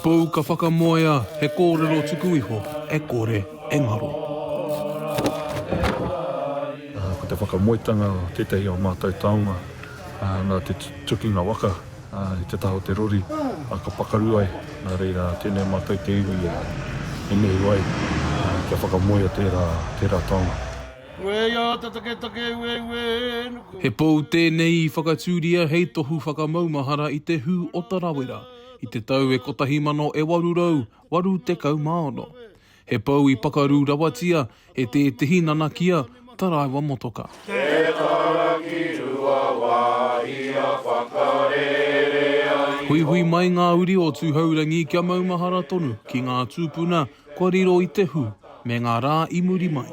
pou ka whakamoemoeā, he kōrero tuku iho, e kore, e ngaro. Ko te whakamoitanga o tētahi o mātou taonga, nā te tukinga waka, i te taho te rori, ka pakaru ai, nā reira tēnei mātou te iwi, ēnei wai, kia whakamoemoeā tērā taonga. He pou tēnei i whakatūria hei tohu whakamaumahara i te hū o Tarawera, i te tau e kotahi mano e warurau, waru te kaumaono. He pou i pakaru rawatia, e te hinana kia, taraiwa motoka. Te tarangi rua whaia whakarere ai. Hui mai ngā uri o Tūhourangi kia maumahara tonu, ki ngā tūpuna, kua riro i te hu, me ngā rā i muri mai.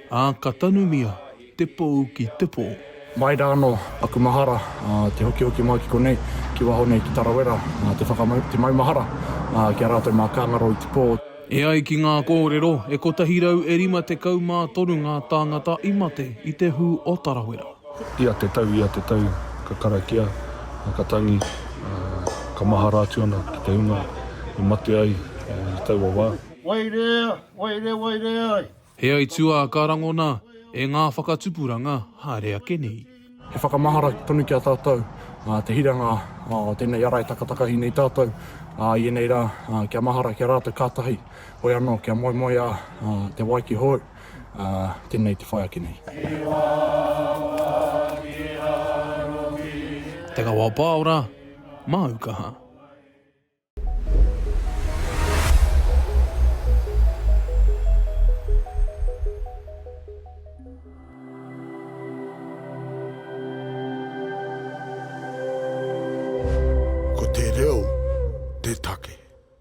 A ka tanumia, te pou ki te pō. Mai rāno, whakamahara, te hoki mai ki konei, ki waho nei ki Tarawera, te maumahara, kia rātou mā kāngaro i te pō. E ai ki ngā kōrero, e kotahi rau e rima te kaumā tonu ngā tāngata i mate i te hū o Tarawera. Ia te tau, ka karakia, ka tangi, ka mahara atu ana ki te unga, i mate ai, i tau a wā. Wairea ai. He ai tua ka rangona, e ngā whakatupuranga hārea kenei. He whakamahara tonu ki a tātou, te hiranga, tēnei arai takatakahi nei tātou, i ēnei rā, kia mahara kia rātou kātahi, hoi anō kia moemoeā, te Hawaiki Hou, tēnei te whaia kenei. Te Kawa Paora, Aukaha. Ko te reo, te take.